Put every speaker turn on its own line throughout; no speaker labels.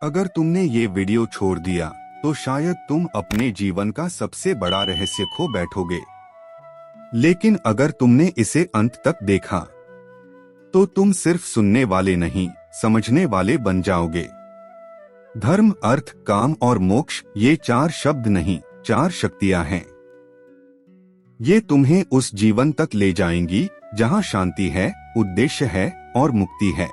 अगर तुमने ये वीडियो छोड़ दिया तो शायद तुम अपने जीवन का सबसे बड़ा रहस्य खो बैठोगे। लेकिन अगर तुमने इसे अंत तक देखा तो तुम सिर्फ सुनने वाले नहीं, समझने वाले बन जाओगे। धर्म, अर्थ, काम और मोक्ष ये 4 शब्द नहीं, 4 शक्तियां हैं। ये तुम्हें उस जीवन तक ले जाएंगी जहां शांति है, उद्देश्य है और मुक्ति है।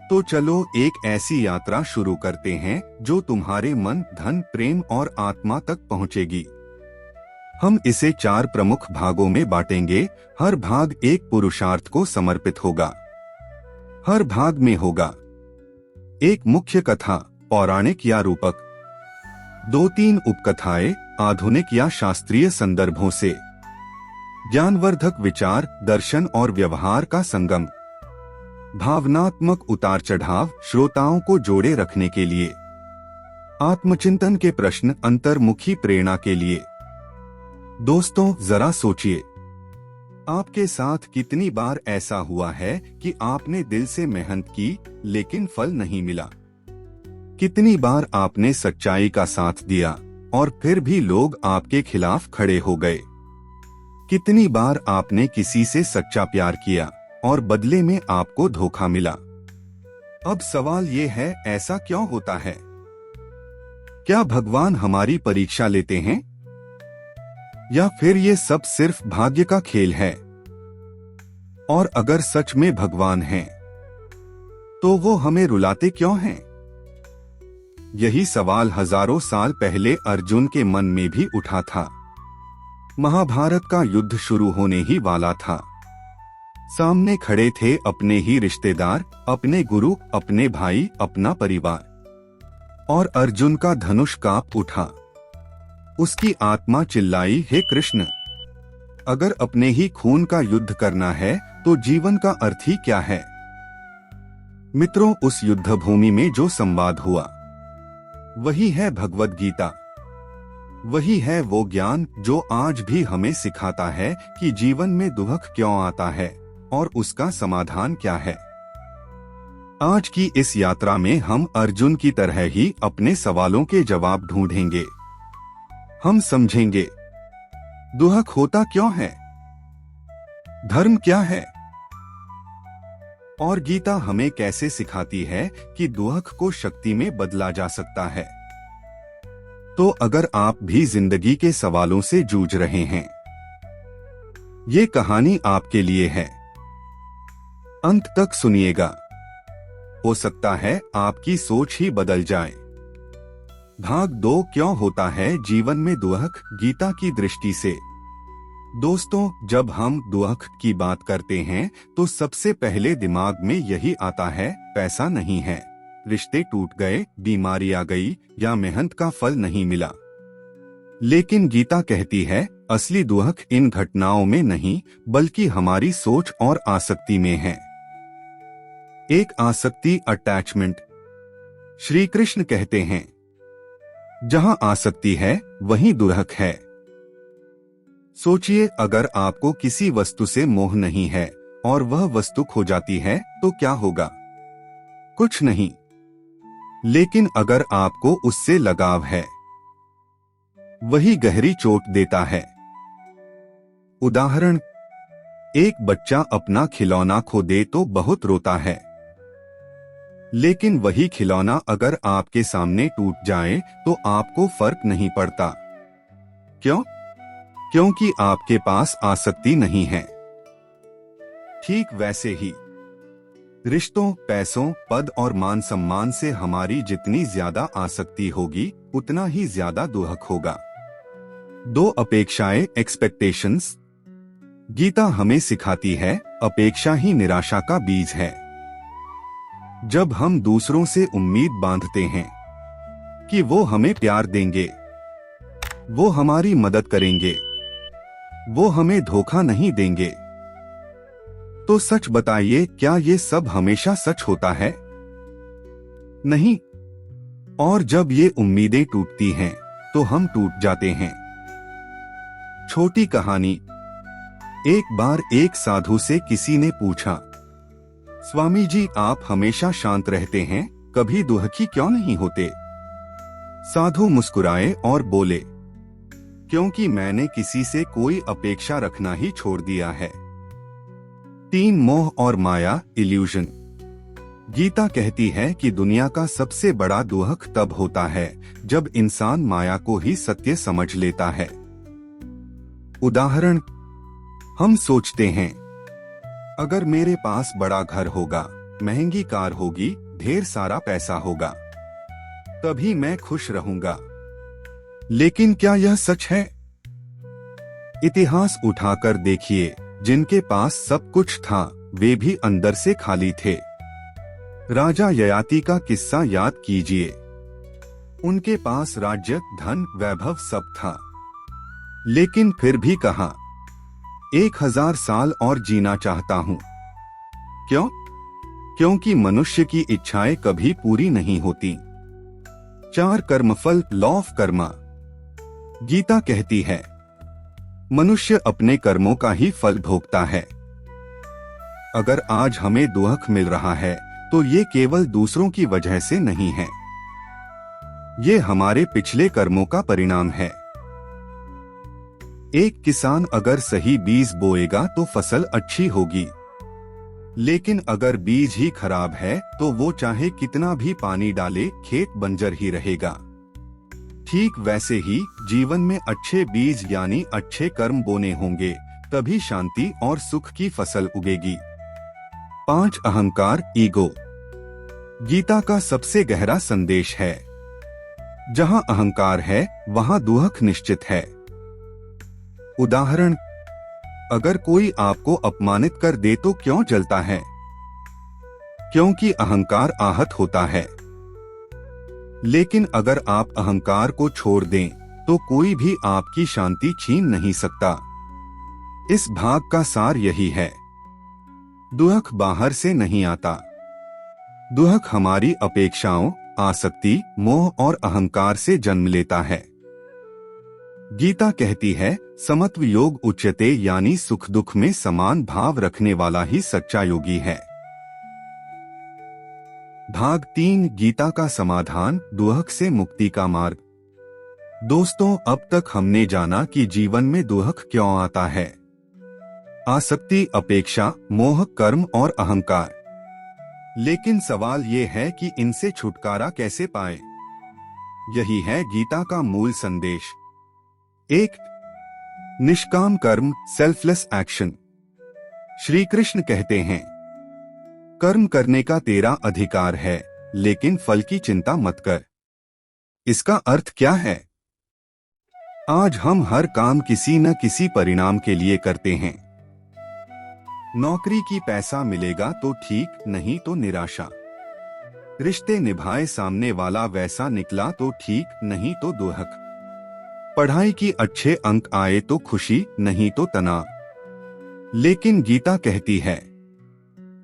तो चलो एक ऐसी यात्रा शुरू करते हैं जो तुम्हारे मन, धन, प्रेम और आत्मा तक पहुंचेगी। हम इसे 4 प्रमुख भागों में बांटेंगे। हर भाग एक पुरुषार्थ को समर्पित होगा। हर भाग में होगा एक मुख्य कथा, पौराणिक या रूपक, 2-3 उपकथाएं, आधुनिक या शास्त्रीय संदर्भों से, ज्ञानवर्धक विचार, दर्शन और व्यवहार का संगम, भावनात्मक उतार चढ़ाव श्रोताओं को जोड़े रखने के लिए, आत्मचिंतन के प्रश्न अंतर्मुखी प्रेरणा के लिए। दोस्तों, जरा सोचिए, आपके साथ कितनी बार ऐसा हुआ है कि आपने दिल से मेहनत की लेकिन फल नहीं मिला? कितनी बार आपने सच्चाई का साथ दिया और फिर भी लोग आपके खिलाफ खड़े हो गए? कितनी बार आपने किसी से सच्चा प्यार किया और बदले में आपको धोखा मिला? अब सवाल ये है, ऐसा क्यों होता है? क्या भगवान हमारी परीक्षा लेते हैं? या फिर ये सब सिर्फ भाग्य का खेल है? और अगर सच में भगवान हैं, तो वो हमें रुलाते क्यों हैं? यही सवाल हजारों साल पहले अर्जुन के मन में भी उठा था। महाभारत का युद्ध शुरू होने ही वाला था। सामने खड़े थे अपने ही रिश्तेदार, अपने गुरु, अपने भाई, अपना परिवार, और अर्जुन का धनुष कांप उठा। उसकी आत्मा चिल्लाई, हे कृष्ण, अगर अपने ही खून का युद्ध करना है तो जीवन का अर्थ ही क्या है? मित्रों, उस युद्ध भूमि में जो संवाद हुआ वही है भगवद गीता। वही है वो ज्ञान जो आज भी हमें सिखाता है कि जीवन में दुख क्यों आता है और उसका समाधान क्या है। आज की इस यात्रा में हम अर्जुन की तरह ही अपने सवालों के जवाब ढूंढेंगे। हम समझेंगे दुख होता क्यों है, धर्म क्या है, और गीता हमें कैसे सिखाती है कि दुख को शक्ति में बदला जा सकता है। तो अगर आप भी जिंदगी के सवालों से जूझ रहे हैं, ये कहानी आपके लिए है। अंत तक सुनिएगा, हो सकता है आपकी सोच ही बदल जाए। भाग 2, क्यों होता है जीवन में दुख, गीता की दृष्टि से। दोस्तों, जब हम दुख की बात करते हैं तो सबसे पहले दिमाग में यही आता है, पैसा नहीं है, रिश्ते टूट गए, बीमारी आ गई या मेहनत का फल नहीं मिला। लेकिन गीता कहती है, असली दुख इन घटनाओं में नहीं बल्कि हमारी सोच और आसक्ति में है। एक आसक्ति, अटैचमेंट। श्री कृष्ण कहते हैं, जहां आसक्ति है वहीं दुख है। सोचिए, अगर आपको किसी वस्तु से मोह नहीं है और वह वस्तु खो जाती है तो क्या होगा? कुछ नहीं। लेकिन अगर आपको उससे लगाव है, वही गहरी चोट देता है। उदाहरण, एक बच्चा अपना खिलौना खो दे तो बहुत रोता है। लेकिन वही खिलौना अगर आपके सामने टूट जाए तो आपको फर्क नहीं पड़ता। क्यों? क्योंकि आपके पास आसक्ति नहीं है। ठीक वैसे ही रिश्तों, पैसों, पद और मान सम्मान से हमारी जितनी ज्यादा आसक्ति होगी उतना ही ज्यादा दुख होगा। 2 अपेक्षाएं, एक्सपेक्टेशंस। गीता हमें सिखाती है, अपेक्षा ही निराशा का बीज है। जब हम दूसरों से उम्मीद बांधते हैं कि वो हमें प्यार देंगे, वो हमारी मदद करेंगे, वो हमें धोखा नहीं देंगे, तो सच बताइए, क्या ये सब हमेशा सच होता है? नहीं। और जब ये उम्मीदें टूटती हैं तो हम टूट जाते हैं। छोटी कहानी। एक बार एक साधु से किसी ने पूछा, स्वामी जी, आप हमेशा शांत रहते हैं, कभी दुखी क्यों नहीं होते? साधु मुस्कुराए और बोले, क्योंकि मैंने किसी से कोई अपेक्षा रखना ही छोड़ दिया है। 3 मोह और माया, इल्यूजन। गीता कहती है कि दुनिया का सबसे बड़ा दुख तब होता है जब इंसान माया को ही सत्य समझ लेता है। उदाहरण, हम सोचते हैं अगर मेरे पास बड़ा घर होगा, महंगी कार होगी, ढेर सारा पैसा होगा, तभी मैं खुश रहूंगा। लेकिन क्या यह सच है? इतिहास उठाकर देखिए, जिनके पास सब कुछ था वे भी अंदर से खाली थे। राजा ययाति का किस्सा याद कीजिए। उनके पास राज्य, धन, वैभव सब था, लेकिन फिर भी कहा 1000 साल और जीना चाहता हूं। क्यों? क्योंकि मनुष्य की इच्छाएं कभी पूरी नहीं होती। 4 कर्मफल, लॉ ऑफ कर्मा। गीता कहती है मनुष्य अपने कर्मों का ही फल भोगता है। अगर आज हमें दुख मिल रहा है तो ये केवल दूसरों की वजह से नहीं है, ये हमारे पिछले कर्मों का परिणाम है। एक किसान अगर सही बीज बोएगा तो फसल अच्छी होगी, लेकिन अगर बीज ही खराब है तो वो चाहे कितना भी पानी डाले, खेत बंजर ही रहेगा। ठीक वैसे ही जीवन में अच्छे बीज यानी अच्छे कर्म बोने होंगे, तभी शांति और सुख की फसल उगेगी। 5 अहंकार, ईगो। गीता का सबसे गहरा संदेश है, जहां अहंकार है वहां दुख निश्चित है। उदाहरण, अगर कोई आपको अपमानित कर दे तो क्यों जलता है? क्योंकि अहंकार आहत होता है। लेकिन अगर आप अहंकार को छोड़ दें तो कोई भी आपकी शांति छीन नहीं सकता। इस भाग का सार यही है, दुख बाहर से नहीं आता, दुख हमारी अपेक्षाओं, आसक्ति, मोह और अहंकार से जन्म लेता है। गीता कहती है समत्व योग उच्यते, यानी सुख दुख में समान भाव रखने वाला ही सच्चा योगी है। भाग 3, गीता का समाधान, दुख से मुक्ति का मार्ग। दोस्तों, अब तक हमने जाना कि जीवन में दुख क्यों आता है। आसक्ति, अपेक्षा, मोह, कर्म और अहंकार। लेकिन सवाल ये है कि इनसे छुटकारा कैसे पाएं? यही है गीता का मूल संदेश। 1. निष्काम कर्म, सेल्फलेस एक्शन। श्री कृष्ण कहते हैं कर्म करने का तेरा अधिकार है, लेकिन फल की चिंता मत कर। इसका अर्थ क्या है? आज हम हर काम किसी न किसी परिणाम के लिए करते हैं। नौकरी की पैसा मिलेगा तो ठीक, नहीं तो निराशा। रिश्ते निभाए सामने वाला वैसा निकला तो ठीक, नहीं तो दुख। पढ़ाई की अच्छे अंक आए तो खुशी, नहीं तो तनाव। लेकिन गीता कहती है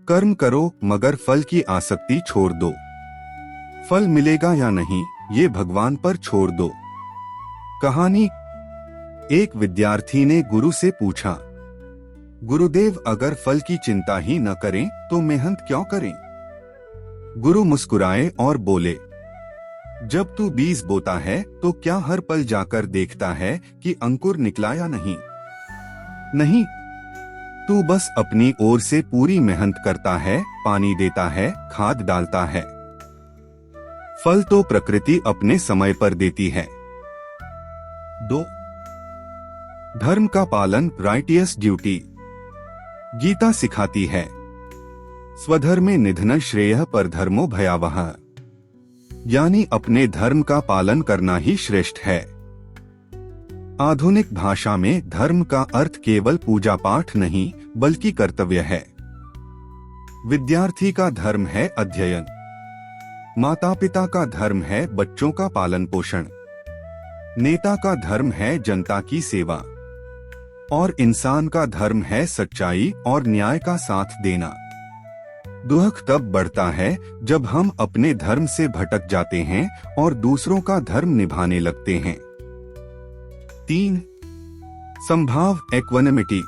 कर्म करो मगर फल की आसक्ति छोड़ दो। फल मिलेगा या नहीं ये भगवान पर छोड़ दो। कहानी, एक विद्यार्थी ने गुरु से पूछा, गुरुदेव अगर फल की चिंता ही न करें तो मेहनत क्यों करें? गुरु मुस्कुराए और बोले, जब तू बीज बोता है तो क्या हर पल जाकर देखता है कि अंकुर निकला या नहीं? नहीं, तू बस अपनी ओर से पूरी मेहनत करता है, पानी देता है, खाद डालता है। फल तो प्रकृति अपने समय पर देती है। 2. धर्म का पालन, राइटियस ड्यूटी। गीता सिखाती है स्वधर्मे निधन श्रेयः परधर्मो भयावह, यानी अपने धर्म का पालन करना ही श्रेष्ठ है। आधुनिक भाषा में धर्म का अर्थ केवल पूजा पाठ नहीं बल्कि कर्तव्य है। विद्यार्थी का धर्म है अध्ययन, माता पिता का धर्म है बच्चों का पालन पोषण, नेता का धर्म है जनता की सेवा, और इंसान का धर्म है सच्चाई और न्याय का साथ देना। दुख तब बढ़ता है जब हम अपने धर्म से भटक जाते हैं और दूसरों का धर्म निभाने लगते हैं। 3. संभाव, इक्वानिमिटी।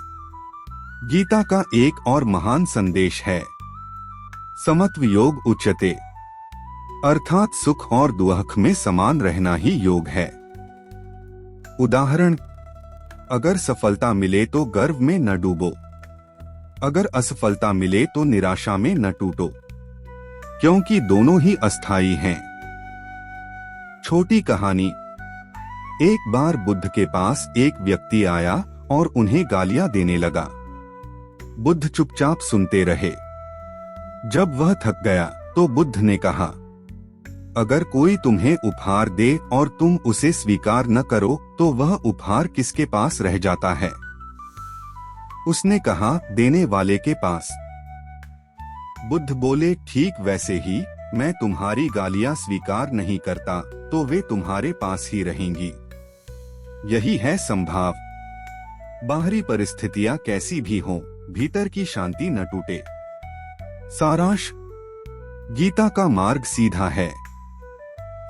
गीता का एक और महान संदेश है समत्व योग उच्यते, अर्थात सुख और दुख में समान रहना ही योग है। उदाहरण, अगर सफलता मिले तो गर्व में न डूबो, अगर असफलता मिले तो निराशा में न टूटो, क्योंकि दोनों ही अस्थायी हैं। छोटी कहानी। एक बार बुद्ध के पास एक व्यक्ति आया और उन्हें गालियां देने लगा। बुद्ध चुपचाप सुनते रहे। जब वह थक गया तो बुद्ध ने कहा, अगर कोई तुम्हें उपहार दे और तुम उसे स्वीकार न करो तो वह उपहार किसके पास रह जाता है? उसने कहा, देने वाले के पास। बुद्ध बोले, ठीक वैसे ही मैं तुम्हारी गालियां स्वीकार नहीं करता तो वे तुम्हारे पास ही रहेंगी। यही है संभाव। बाहरी परिस्थितियां कैसी भी हों, भीतर की शांति न टूटे। सारांश, गीता का मार्ग सीधा है।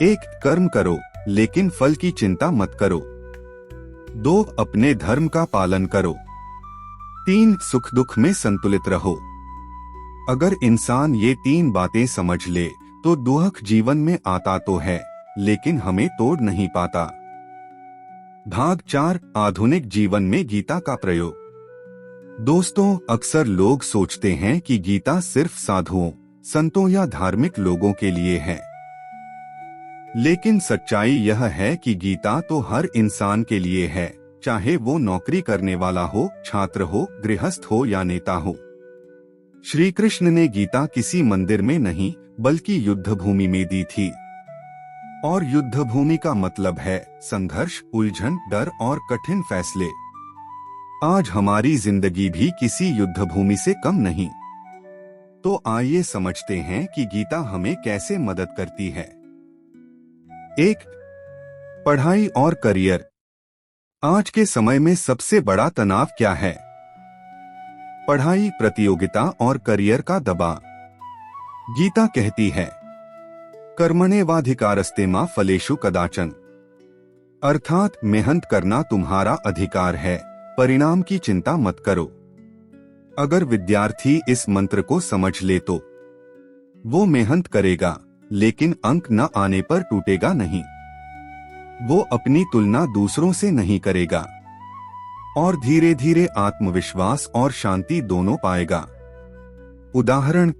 1. कर्म करो लेकिन फल की चिंता मत करो। 2. अपने धर्म का पालन करो। 3. सुख दुख में संतुलित रहो। अगर इंसान ये 3 बातें समझ ले तो दुख जीवन में आता तो है लेकिन हमें तोड़ नहीं पाता। भाग 4, आधुनिक जीवन में गीता का प्रयोग। दोस्तों, अक्सर लोग सोचते हैं कि गीता सिर्फ साधुओं, संतों या धार्मिक लोगों के लिए है। लेकिन सच्चाई यह है कि गीता तो हर इंसान के लिए है, चाहे वो नौकरी करने वाला हो, छात्र हो, गृहस्थ हो या नेता हो। श्री कृष्ण ने गीता किसी मंदिर में नहीं बल्कि युद्ध भूमि में दी थी। और युद्ध भूमि का मतलब है संघर्ष, उलझन, डर और कठिन फैसले। आज हमारी जिंदगी भी किसी युद्ध भूमि से कम नहीं। तो आइए समझते हैं कि गीता हमें कैसे मदद करती है। 1. पढ़ाई और करियर। आज के समय में सबसे बड़ा तनाव क्या है? पढ़ाई, प्रतियोगिता और करियर का दबाव। गीता कहती है, कर्मण्येवाधिकारस्ते मा फलेषु कदाचन, अर्थात मेहनत करना तुम्हारा अधिकार है, परिणाम की चिंता मत करो। अगर विद्यार्थी इस मंत्र को समझ ले तो वो मेहनत करेगा लेकिन अंक न आने पर टूटेगा नहीं। वो अपनी तुलना दूसरों से नहीं करेगा और धीरे धीरे आत्मविश्वास और शांति दोनों पाएगा। उदाहरण,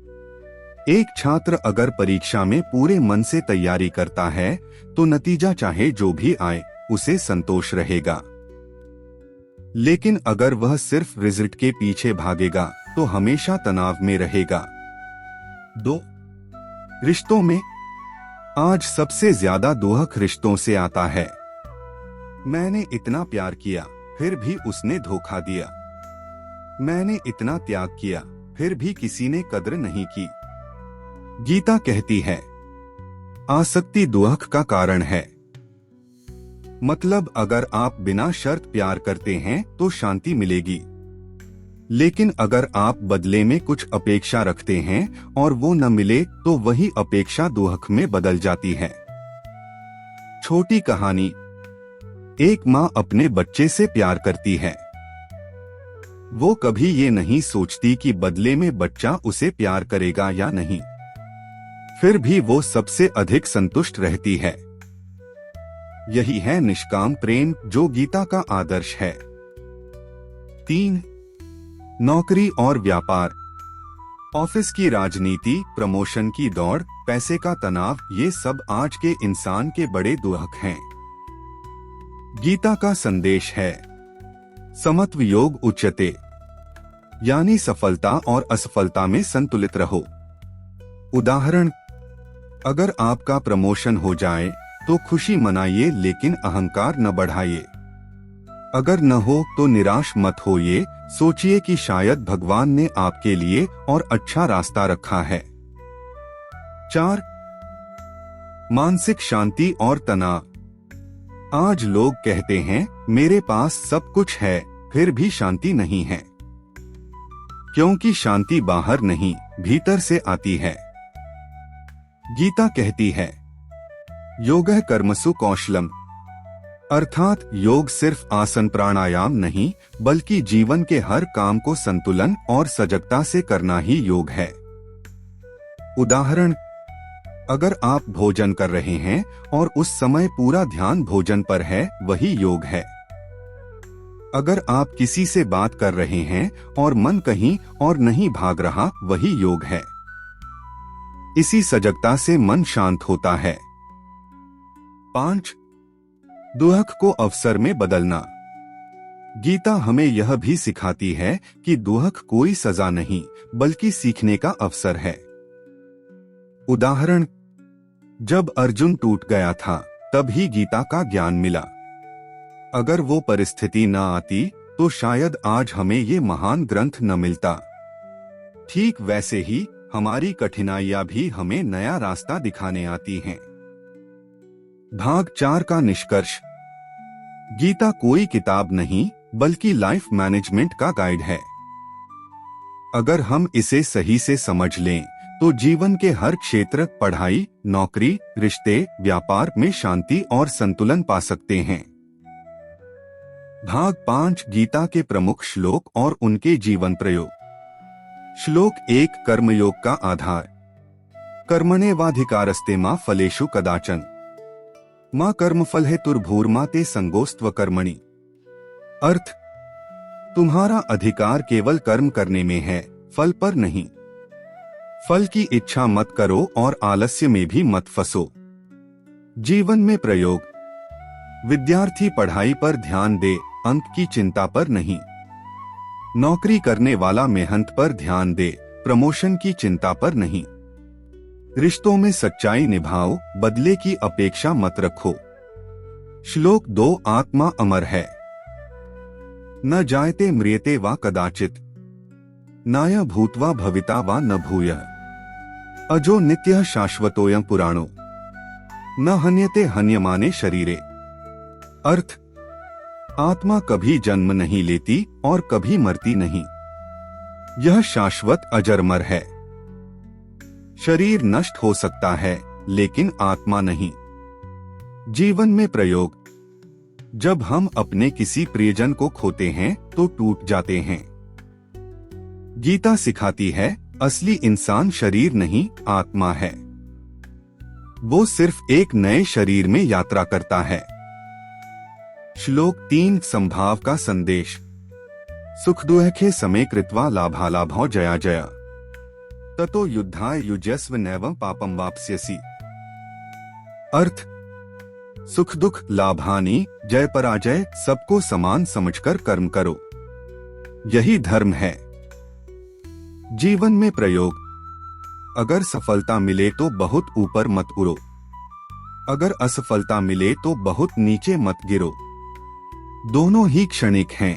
एक छात्र अगर परीक्षा में पूरे मन से तैयारी करता है तो नतीजा चाहे जो भी आए उसे संतोष रहेगा। लेकिन अगर वह सिर्फ रिजल्ट के पीछे भागेगा तो हमेशा तनाव में रहेगा। 2. रिश्तों में। आज सबसे ज्यादा दुख रिश्तों से आता है। मैंने इतना प्यार किया फिर भी उसने धोखा दिया। मैंने इतना त्याग किया फिर भी किसी ने कद्र नहीं की। गीता कहती है, आसक्ति दुख का कारण है। मतलब अगर आप बिना शर्त प्यार करते हैं तो शांति मिलेगी, लेकिन अगर आप बदले में कुछ अपेक्षा रखते हैं और वो न मिले तो वही अपेक्षा दुख में बदल जाती है। छोटी कहानी। एक माँ अपने बच्चे से प्यार करती है। वो कभी ये नहीं सोचती कि बदले में बच्चा उसे प्यार करेगा या नहीं, फिर भी वो सबसे अधिक संतुष्ट रहती है। यही है निष्काम प्रेम जो गीता का आदर्श है। 3. नौकरी और व्यापार। ऑफिस की राजनीति, प्रमोशन की दौड़, पैसे का तनाव, ये सब आज के इंसान के बड़े दुख हैं। गीता का संदेश है, समत्व योग उच्यते, यानी सफलता और असफलता में संतुलित रहो। उदाहरण, अगर आपका प्रमोशन हो जाए तो खुशी मनाइए लेकिन अहंकार न बढ़ाइए। अगर न हो तो निराश मत होइए, सोचिए कि शायद भगवान ने आपके लिए और अच्छा रास्ता रखा है। 4. मानसिक शांति और तनाव। आज लोग कहते हैं मेरे पास सब कुछ है फिर भी शांति नहीं है, क्योंकि शांति बाहर नहीं भीतर से आती है। गीता कहती है, योगः कर्मसु कौशलम, अर्थात योग सिर्फ आसन प्राणायाम नहीं बल्कि जीवन के हर काम को संतुलन और सजगता से करना ही योग है। उदाहरण, अगर आप भोजन कर रहे हैं और उस समय पूरा ध्यान भोजन पर है, वही योग है। अगर आप किसी से बात कर रहे हैं और मन कहीं और नहीं भाग रहा, वही योग है। इसी सजगता से मन शांत होता है। 5. दुहक को अवसर में बदलना। गीता हमें यह भी सिखाती है कि दुहक कोई सजा नहीं, बल्कि सीखने का अवसर है। उदाहरण, जब अर्जुन टूट गया था, तब ही गीता का ज्ञान मिला। अगर वो परिस्थिति न आती तो शायद आज हमें ये महान ग्रंथ न मिलता। ठीक वैसे ही हमारी कठिनाइयां भी हमें नया रास्ता दिखाने आती हैं। भाग 4 का निष्कर्ष। गीता कोई किताब नहीं, बल्कि लाइफ मैनेजमेंट का गाइड है। अगर हम इसे सही से समझ लें तो जीवन के हर क्षेत्र, पढ़ाई, नौकरी, रिश्ते, व्यापार में शांति और संतुलन पा सकते हैं। भाग 5, गीता के प्रमुख श्लोक और उनके जीवन प्रयोग। श्लोक 1, कर्मयोग का आधार। कर्मण्येवाधिकारस्ते मा फलेषु कदाचन मां कर्मफल हेतुर्भूर्मा ते संगोस्त्व कर्मणि। अर्थ, तुम्हारा अधिकार केवल कर्म करने में है, फल पर नहीं। फल की इच्छा मत करो और आलस्य में भी मत फंसो। जीवन में प्रयोग। विद्यार्थी पढ़ाई पर ध्यान दे, अंक की चिंता पर नहीं। नौकरी करने वाला मेहनत पर ध्यान दे, प्रमोशन की चिंता पर नहीं। रिश्तों में सच्चाई निभाओ, बदले की अपेक्षा मत रखो। श्लोक 2, आत्मा अमर है। न जायते म्रियते वा कदाचित नाय भूत्वा भविता वा न भूयः अजो नित्यः शाश्वतोऽयं पुराणो न हन्यते हन्यमाने शरीरे। अर्थ, आत्मा कभी जन्म नहीं लेती और कभी मरती नहीं। यह शाश्वत अजरमर है। शरीर नष्ट हो सकता है, लेकिन आत्मा नहीं। जीवन में प्रयोग। जब हम अपने किसी प्रियजन को खोते हैं तो टूट जाते हैं। गीता सिखाती है, असली इंसान शरीर नहीं, आत्मा है। वो सिर्फ एक नए शरीर में यात्रा करता है। श्लोक 3, संभाव का संदेश। सुख दुखे समे कृत्वा लाभालाभौ जया जया ततो युद्धाय युजस्व नैवं पापम वाप्स्यसि। अर्थ, सुख दुख, लाभ हानि, जय पराजय सबको समान समझकर कर्म करो। यही धर्म है। जीवन में प्रयोग। अगर सफलता मिले तो बहुत ऊपर मत उड़ो। अगर असफलता मिले तो बहुत नीचे मत गिरो। दोनों ही क्षणिक हैं।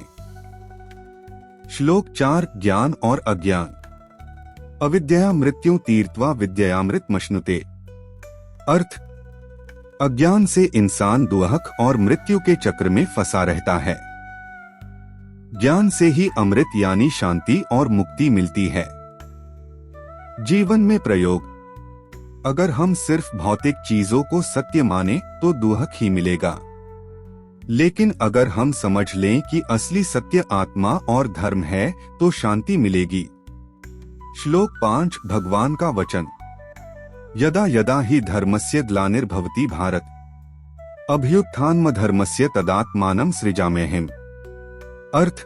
श्लोक 4, ज्ञान और अज्ञान। अविद्या मृत्यु तीर्त्वा विद्यामृतमश्नुते। अर्थ, अज्ञान से इंसान दुहक और मृत्यु के चक्र में फंसा रहता है। ज्ञान से ही अमृत यानी शांति और मुक्ति मिलती है। जीवन में प्रयोग। अगर हम सिर्फ भौतिक चीजों को सत्य माने तो दुहक ही मिलेगा। लेकिन अगर हम समझ लें कि असली सत्य आत्मा और धर्म है तो शांति मिलेगी। श्लोक 5, भगवान का वचन। यदा यदा ही धर्मस्य ग्लानिर्भवति भारत अभ्युत्थानमधर्मस्य तदात्मानं सृजाम्यहम्। अर्थ,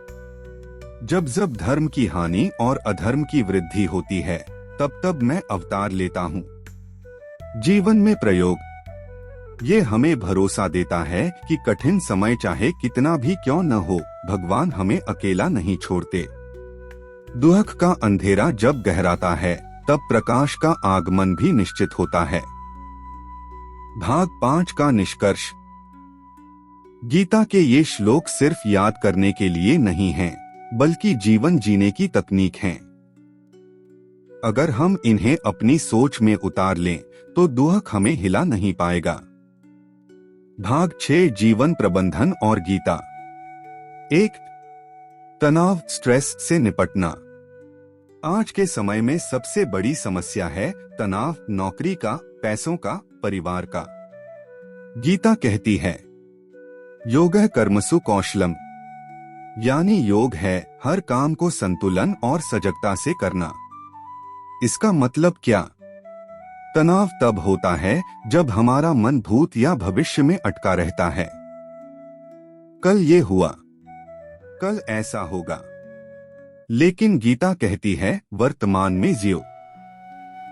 जब जब धर्म की हानि और अधर्म की वृद्धि होती है, तब तब मैं अवतार लेता हूँ। जीवन में प्रयोग। ये हमें भरोसा देता है कि कठिन समय चाहे कितना भी क्यों न हो, भगवान हमें अकेला नहीं छोड़ते। दुहक का अंधेरा जब गहराता है, तब प्रकाश का आगमन भी निश्चित होता है। भाग 5 का निष्कर्ष। गीता के ये श्लोक सिर्फ याद करने के लिए नहीं हैं, बल्कि जीवन जीने की तकनीक हैं। अगर हम इन्हें अपनी सोच में उतार लें तो दुहक हमें हिला नहीं पाएगा। भाग 6, जीवन प्रबंधन और गीता। 1, तनाव, स्ट्रेस से निपटना। आज के समय में सबसे बड़ी समस्या है तनाव, नौकरी का, पैसों का, परिवार का। गीता कहती है, योगः कर्मसु कौशलम, यानी योग है हर काम को संतुलन और सजगता से करना। इसका मतलब क्या? तनाव तब होता है जब हमारा मन भूत या भविष्य में अटका रहता है। कल ये हुआ, कल ऐसा होगा। लेकिन गीता कहती है वर्तमान में जियो।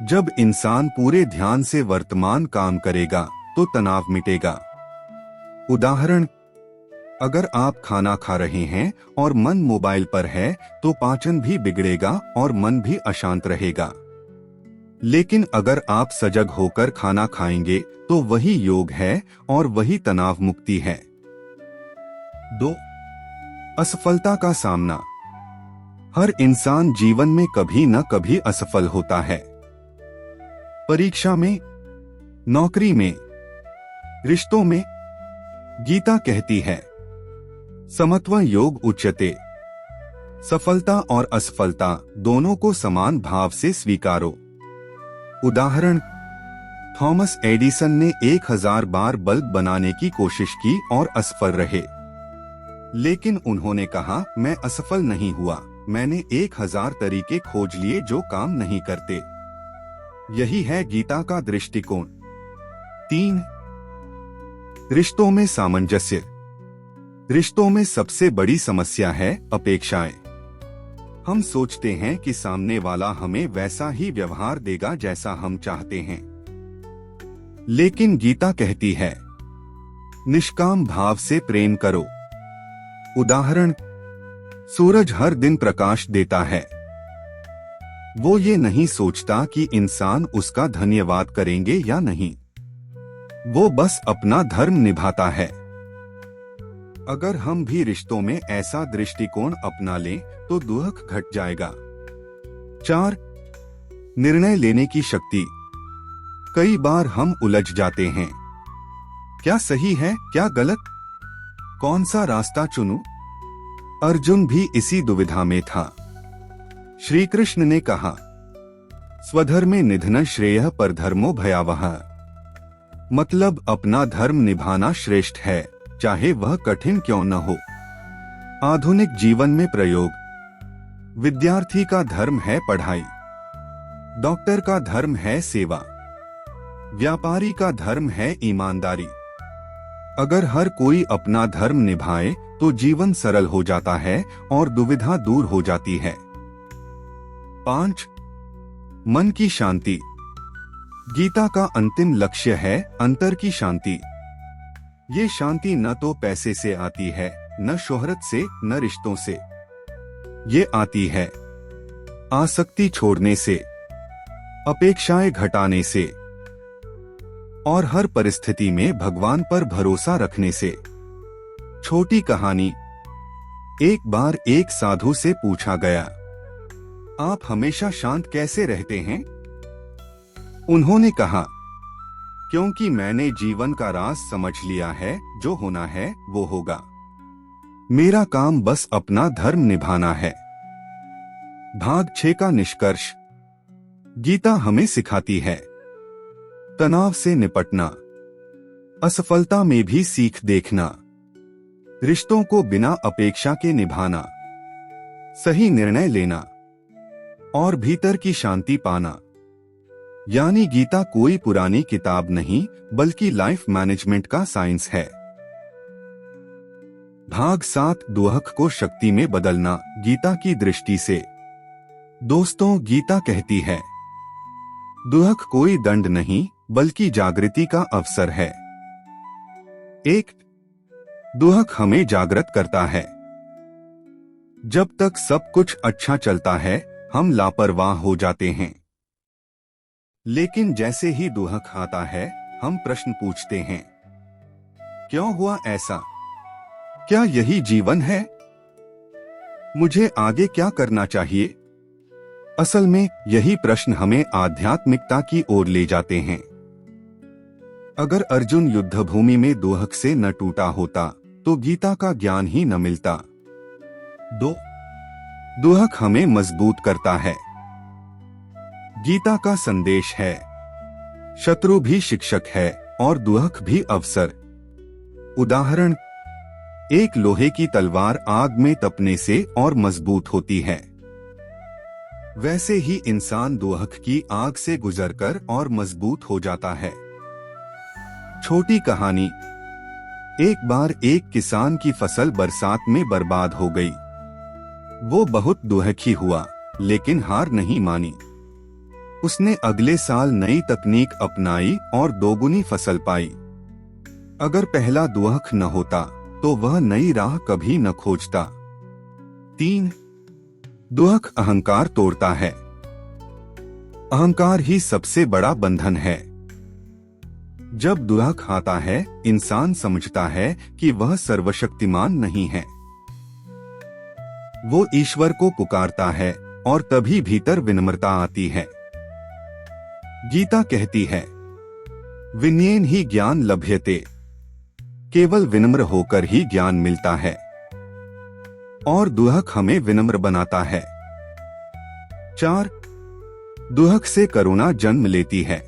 जब इंसान पूरे ध्यान से वर्तमान काम करेगा तो तनाव मिटेगा। उदाहरण, अगर आप खाना खा रहे हैं और मन मोबाइल पर है तो पाचन भी बिगड़ेगा और मन भी अशांत रहेगा। लेकिन अगर आप सजग होकर खाना खाएंगे तो वही योग है और वही तनाव मुक्ति है। 2. असफलता का सामना। हर इंसान जीवन में कभी न कभी असफल होता है। परीक्षा में, नौकरी में, रिश्तों में। गीता कहती है समत्व योग उच्यते। सफलता और असफलता दोनों को समान भाव से स्वीकारो। उदाहरण, थॉमस एडिसन ने 1000 बार बल्ब बनाने की कोशिश की और असफल रहे। लेकिन उन्होंने कहा, मैं असफल नहीं हुआ, मैंने 1000 तरीके खोज लिए जो काम नहीं करते। यही है गीता का दृष्टिकोण। 3. रिश्तों में सामंजस्य। रिश्तों में सबसे बड़ी समस्या है अपेक्षाएं। हम सोचते हैं कि सामने वाला हमें वैसा ही व्यवहार देगा जैसा हम चाहते हैं। लेकिन गीता कहती है निष्काम भाव से प्रेम करो। उदाहरण, सूरज हर दिन प्रकाश देता है। वो ये नहीं सोचता कि इंसान उसका धन्यवाद करेंगे या नहीं, वो बस अपना धर्म निभाता है। अगर हम भी रिश्तों में ऐसा दृष्टिकोण अपना लें तो दुख घट जाएगा। 4. निर्णय लेने की शक्ति। कई बार हम उलझ जाते हैं, क्या सही है क्या गलत, कौन सा रास्ता चुनूं? अर्जुन भी इसी दुविधा में था। श्री कृष्ण ने कहा, स्वधर्मे निधन श्रेयः परधर्मो भयावह। मतलब अपना धर्म निभाना श्रेष्ठ है, चाहे वह कठिन क्यों न हो। आधुनिक जीवन में प्रयोग। विद्यार्थी का धर्म है पढ़ाई, डॉक्टर का धर्म है सेवा, व्यापारी का धर्म है ईमानदारी। अगर हर कोई अपना धर्म निभाए तो जीवन सरल हो जाता है और दुविधा दूर हो जाती है। 5. मन की शांति। गीता का अंतिम लक्ष्य है अंतर की शांति। ये शांति न तो पैसे से आती है, न शोहरत से, न रिश्तों से। ये आती है आसक्ति छोड़ने से, अपेक्षाएं घटाने से और हर परिस्थिति में भगवान पर भरोसा रखने से। छोटी कहानी। एक बार एक साधु से पूछा गया, आप हमेशा शांत कैसे रहते हैं? उन्होंने कहा, क्योंकि मैंने जीवन का राज समझ लिया है, जो होना है वो होगा। मेरा काम बस अपना धर्म निभाना है। भाग 6 का निष्कर्ष। गीता हमें सिखाती है तनाव से निपटना, असफलता में भी सीख देखना, रिश्तों को बिना अपेक्षा के निभाना, सही निर्णय लेना और भीतर की शांति पाना। यानी गीता कोई पुरानी किताब नहीं बल्कि लाइफ मैनेजमेंट का साइंस है। भाग 7 दुहक को शक्ति में बदलना गीता की दृष्टि से। दोस्तों, गीता कहती है दुहक कोई दंड नहीं बल्कि जागृति का अवसर है। 1. दुहक हमें जागृत करता है। जब तक सब कुछ अच्छा चलता है हम लापरवाह हो जाते हैं। लेकिन जैसे ही दुहक आता है हम प्रश्न पूछते हैं, क्यों हुआ ऐसा? क्या यही जीवन है? मुझे आगे क्या करना चाहिए? असल में यही प्रश्न हमें आध्यात्मिकता की ओर ले जाते हैं। अगर अर्जुन युद्ध भूमि में दुहक से न टूटा होता तो गीता का ज्ञान ही न मिलता। 2. दुहक हमें मजबूत करता है। गीता का संदेश है शत्रु भी शिक्षक है और दुहक भी अवसर। उदाहरण, एक लोहे की तलवार आग में तपने से और मजबूत होती है। वैसे ही इंसान दुहक की आग से गुजरकर और मजबूत हो जाता है। छोटी कहानी। एक बार एक किसान की फसल बरसात में बर्बाद हो गई। वो बहुत दुखी हुआ, लेकिन हार नहीं मानी। उसने अगले साल नई तकनीक अपनाई और दोगुनी फसल पाई। अगर पहला दुहक न होता तो वह नई राह कभी न खोजता। 3. दुहक अहंकार तोड़ता है। अहंकार ही सबसे बड़ा बंधन है। जब दुहक आता है, इंसान समझता है कि वह सर्वशक्तिमान नहीं है। वो ईश्वर को पुकारता है और तभी भीतर विनम्रता आती है। गीता कहती है, विनयेन ही ज्ञान लभ्यते। केवल विनम्र होकर ही ज्ञान मिलता है, और दुहक हमें विनम्र बनाता है। 4. दुहक से करुणा जन्म लेती है।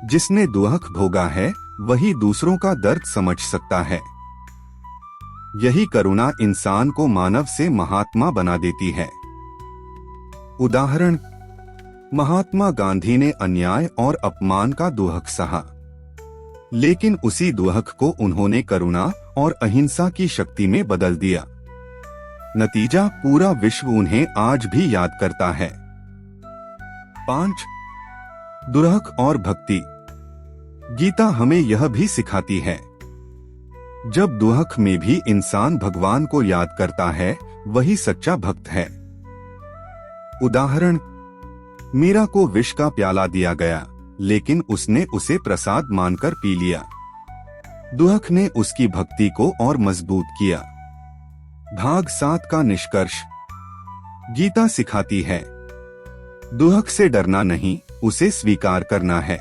जिसने दुहक भोगा है वही दूसरों का दर्द समझ सकता है। यही करुणा इंसान को मानव से महात्मा बना देती है। उदाहरण, महात्मा गांधी ने अन्याय और अपमान का दुहक सहा, लेकिन उसी दुहक को उन्होंने करुणा और अहिंसा की शक्ति में बदल दिया। नतीजा, पूरा विश्व उन्हें आज भी याद करता है। 5. दुहक और भक्ति। गीता हमें यह भी सिखाती है, जब दुहक में भी इंसान भगवान को याद करता है, वही सच्चा भक्त है। उदाहरण, मीरा को विष का प्याला दिया गया, लेकिन उसने उसे प्रसाद मानकर पी लिया। दुहक ने उसकी भक्ति को और मजबूत किया। भाग 7 का निष्कर्ष। गीता सिखाती है, दुहक से डरना नहीं, उसे स्वीकार करना है।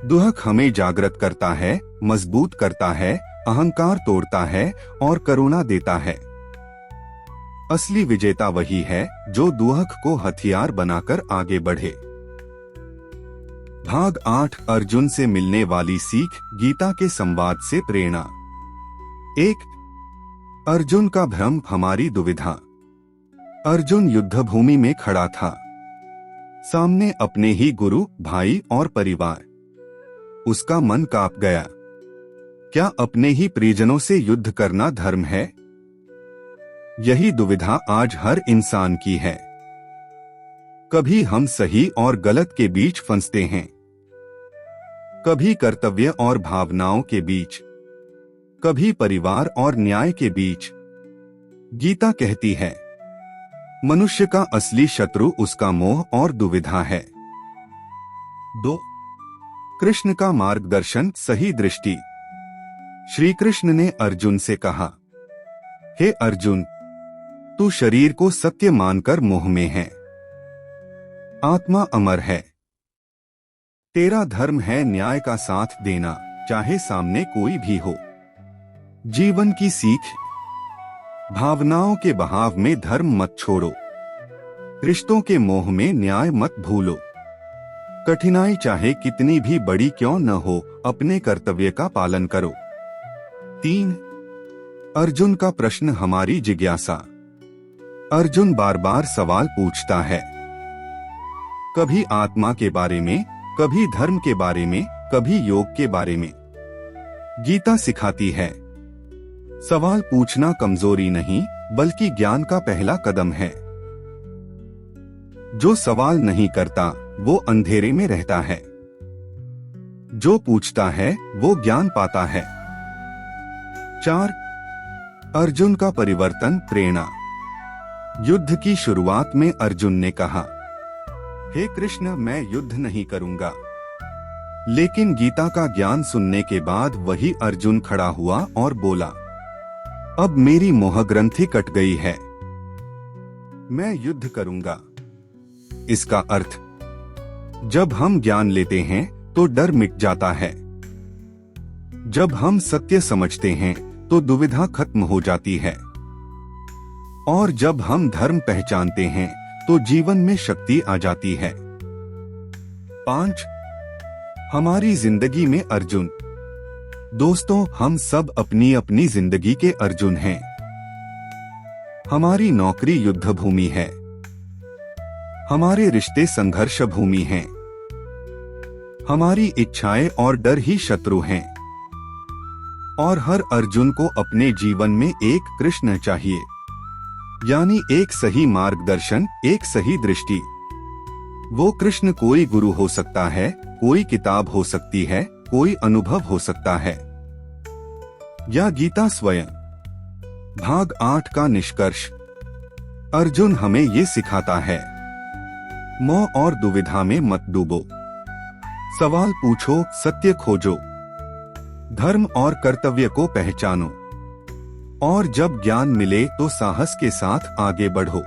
दुहक हमें जागृत करता है, मजबूत करता है, अहंकार तोड़ता है और करुणा देता है। असली विजेता वही है जो दुहक को हथियार बनाकर आगे बढ़े। भाग 8, अर्जुन से मिलने वाली सीख। गीता के संवाद से प्रेरणा। 1. अर्जुन का भ्रम, हमारी दुविधा। अर्जुन युद्धभूमि में खड़ा था, सामने अपने ही गुरु, भाई और परिवार। उसका मन कांप गया। क्या अपने ही परिजनों से युद्ध करना धर्म है? यही दुविधा आज हर इंसान की है। कभी हम सही और गलत के बीच फंसते हैं, कभी कर्तव्य और भावनाओं के बीच, कभी परिवार और न्याय के बीच। गीता कहती है, मनुष्य का असली शत्रु उसका मोह और दुविधा है। 2. कृष्ण का मार्गदर्शन, सही दृष्टि। श्री कृष्ण ने अर्जुन से कहा, हे अर्जुन, तू शरीर को सत्य मानकर मोह में है। आत्मा अमर है। तेरा धर्म है न्याय का साथ देना, चाहे सामने कोई भी हो। जीवन की सीख, भावनाओं के बहाव में धर्म मत छोड़ो, रिश्तों के मोह में न्याय मत भूलो। कठिनाई चाहे कितनी भी बड़ी क्यों न हो, अपने कर्तव्य का पालन करो। 3. अर्जुन का प्रश्न, हमारी जिज्ञासा। अर्जुन बार बार सवाल पूछता है, कभी आत्मा के बारे में, कभी धर्म के बारे में, कभी योग के बारे में। गीता सिखाती है, सवाल पूछना कमजोरी नहीं, बल्कि ज्ञान का पहला कदम है। जो सवाल नहीं करता वो अंधेरे में रहता है, जो पूछता है वो ज्ञान पाता है। 4. अर्जुन का परिवर्तन, प्रेरणा। युद्ध की शुरुआत में अर्जुन ने कहा, हे कृष्ण, मैं युद्ध नहीं करूंगा। लेकिन गीता का ज्ञान सुनने के बाद वही अर्जुन खड़ा हुआ और बोला, अब मेरी मोह ग्रंथि कट गई है, मैं युद्ध करूंगा। इसका अर्थ, जब हम ज्ञान लेते हैं तो डर मिट जाता है। जब हम सत्य समझते हैं तो दुविधा खत्म हो जाती है। और जब हम धर्म पहचानते हैं तो जीवन में शक्ति आ जाती है। 5. हमारी जिंदगी में अर्जुन। दोस्तों, हम सब अपनी अपनी जिंदगी के अर्जुन हैं। हमारी नौकरी युद्ध भूमि है, हमारे रिश्ते संघर्ष भूमि हैं। हमारी इच्छाएं और डर ही शत्रु हैं। और हर अर्जुन को अपने जीवन में एक कृष्ण चाहिए, यानी एक सही मार्गदर्शन, एक सही दृष्टि। वो कृष्ण कोई गुरु हो सकता है, कोई किताब हो सकती है, कोई अनुभव हो सकता है, या गीता स्वयं। भाग 8 का निष्कर्ष। अर्जुन हमें ये सिखाता है, मोह और दुविधा में मत डूबो। सवाल पूछो, सत्य खोजो, धर्म और कर्तव्य को पहचानो, और जब ज्ञान मिले तो साहस के साथ आगे बढ़ो।